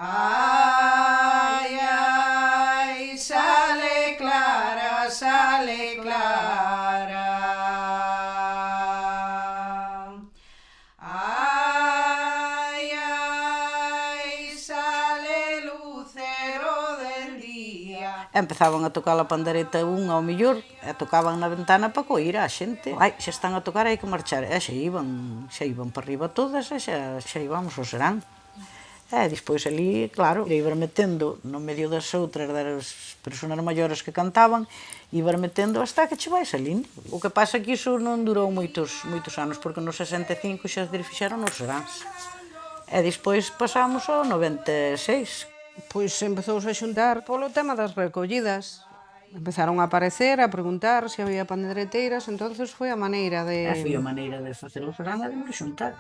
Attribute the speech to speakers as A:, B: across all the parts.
A: Ai, ai, sale clara, sale clara. Ai, ai, sale lucero del día. Empezaban a tocar a pandereta un ao millor e tocaban na ventana para coir a xente. Ai, xa están a tocar, hai que marchar. E xa iban para arriba todas e xa íbamos ao serán. E despois ali, claro, iban metendo no medio das outras, das persoas maiores que cantaban, iban metendo hasta que che vai salindo. O que pasa é que iso non durou moitos anos, porque no 65 xa se fixeron nos seráns. E despois pasamos ao 96.
B: Pois empezouse a xuntar polo tema das recollidas. Empezaron a aparecer, a preguntar se había pandereteiras, entonces foi a maneira de...
A: Foi a maneira de facer o serán e de xuntar.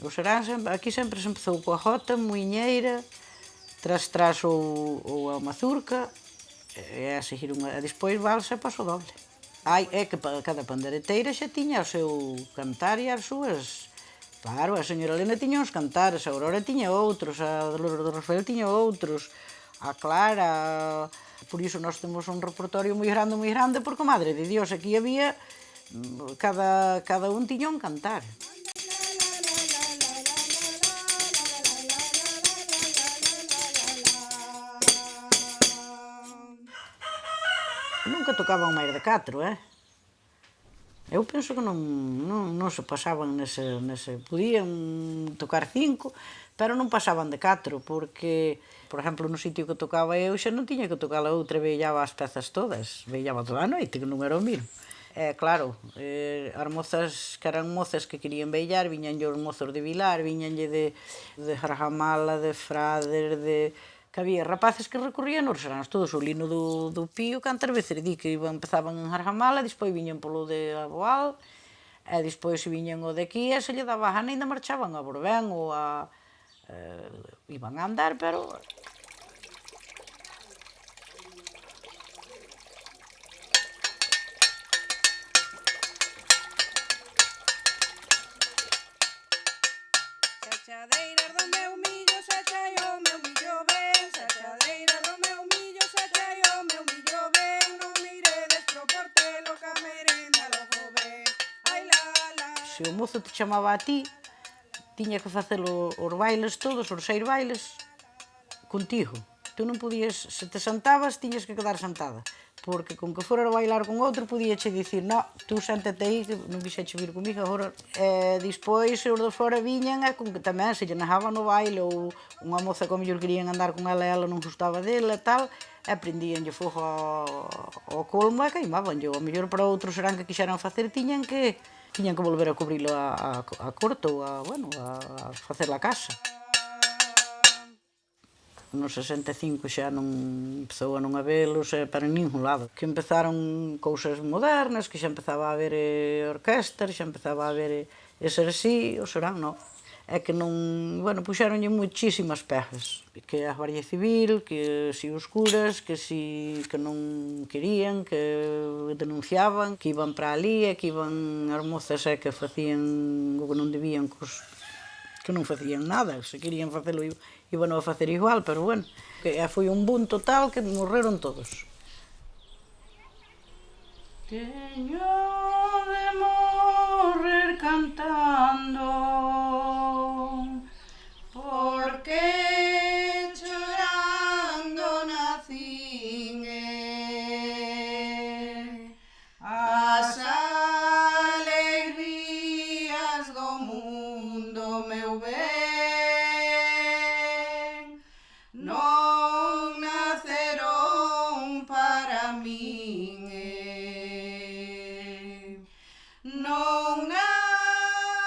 A: O serán, aquí sempre se empezou coa jota, muiñeira, tras ou a mazurca, e a seguir unha... E despois valsa paso doble. Ai, é que cada pandereteira xa tiña o seu cantar e as súas... Claro, a señora Elena tiña uns cantares, a Aurora tiña outros, a Dolores do Rafael tiña outros, a Clara... Por iso nós temos un repertorio moi grande, porque, madre de Dios, aquí había... Cada un tiña un cantar. Nunca tocaban máis de 4, Eu penso que non se pasaban nese... Podían tocar 5, pero non pasaban de 4, porque, por exemplo, no sitio que tocaba eu xa non tiña que tocar a outra, veillaba as pezas todas, veillaba toda a noite, que non era o mismo. E, claro, as mozas que eran mozas que querían veillar, viñanlle os mozos de Vilar, viñanlle de Jarjamala, de Frades, que había rapaces que recorrían os seráns todos, o Lino do Pío, cantas veces di que empezaban en Jarjamala, despois viñan polo de Aboal, e despois viñan o de aquí, e se lle daba a gana, ainda marchaban a Borbén ou a... iban a andar, pero... Sachadeiras do meu millo, sachai o meu millo ben, sachadeiras do meu millo, sachai o meu millo ben, non miredes pro portelo que a merenda logo ven. Ai la la. Se o mozo te chamaba a ti, tiña que facer os bailes todos, os 6 bailes, contigo. Tu non podías, se te sentabas, tiñas que quedar sentada, porque con que fora a bailar con outro, podíache dicir, no, tú séntate aí, que non quixeche vir comigo agora. E despois, os de fora viñan, e con que tamén se lle negaba no baile, ou unha moza que ao mellor querían andar con ela e ela non gustaba dela e tal, e prendíanlle fogo ao colmo e queimabanlle. Ao mellor para outros serán que quixeran facer, tiñan que volver a cubrilo a corte ou a facer a casa. No 65 xa non empezou a non habelos para ningún lado. Que empezaron cousas modernas, que xa empezaba a haber orquestas, xa empezaba a haber ser así, o serán non. É que non, puxeronlle muchísimas pezas. Que a Guardia Civil, que si os curas, que si que non querían, que denunciaban, que iban para ali, e que iban as mozas que facían o que non debían, que non facían nada, se querían facelo iban a facer igual, pero foi un boom total que morreron todos. Teño de morrer cantando, porque chorando nacín, as alegrías do mundo, meu ben, non naceron para min, non naceron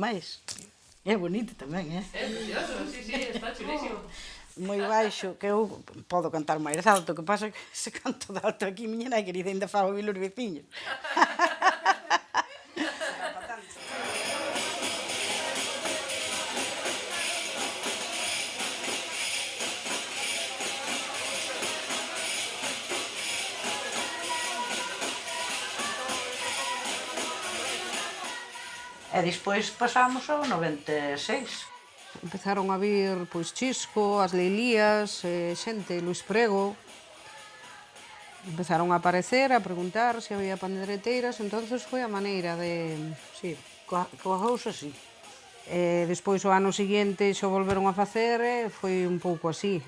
C: máis. É bonito tamén,
D: É precioso, sí, está chulísimo.
C: Moi baixo, que eu podo cantar máis alto, o que pasa é que se canto de alto aquí, miña nai querida, ainda fa ouvir os veciños. E despois pasamos ao 96.
B: Empezaron a vir, pois, Chisco, as Leilías, xente, Luis Prego. Empezaron a aparecer, a preguntar se había pandeireteiras, entonces foi a maneira de...
C: Sí, coa cousa así.
B: Despois, o ano seguinte, xo volveron a facer, foi un pouco así.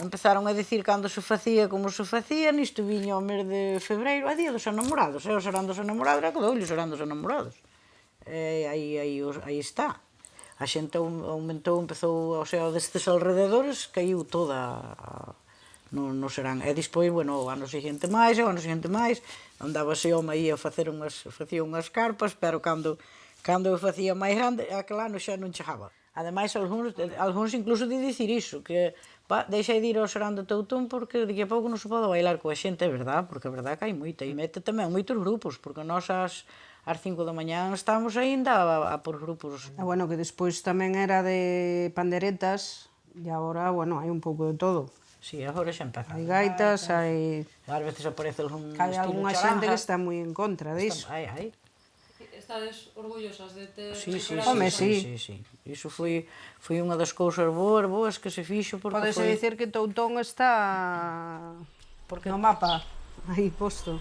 C: Empezaron a dicir cando se facía, como se facía, nisto viña o mes de febreiro, a día dos enamorados, o serán dos enamorados, era cada ollo serán dos enamorados. Aí está. A xente aumentou, empezou, o sea, destes alrededores, caiu toda no serán. E despois, bueno, o ano seguinte máis, o ano seguinte máis, andábase home aí a facía unhas carpas, pero cando eu facía máis grande, aquel ano xa non chegaba. Ademais, algúns incluso de dicir iso, que deixa de ir ao serán do Teutón porque de que a pouco non se pode bailar coa xente, é verdad, porque é verdad que hai moita, e mete tamén moitos grupos, porque nós ás 5 da mañá estamos aínda a por grupos.
B: E, bueno, que despois tamén era de panderetas, e agora, bueno, hai un pouco de todo.
C: Sí, agora xa empeza.
B: Hai gaitas, hai...
C: Ás veces aparece algún
B: Hai
C: estilo
B: algunha xente que está moi en contra diso.
C: Hai.
D: Estades orgullosas de ter
C: Sí.
B: Home, sí.
C: Iso foi unha das cousas boas que se fixo porque
B: Podese
C: foi...
B: dicir que Toutón está no mapa aí posto.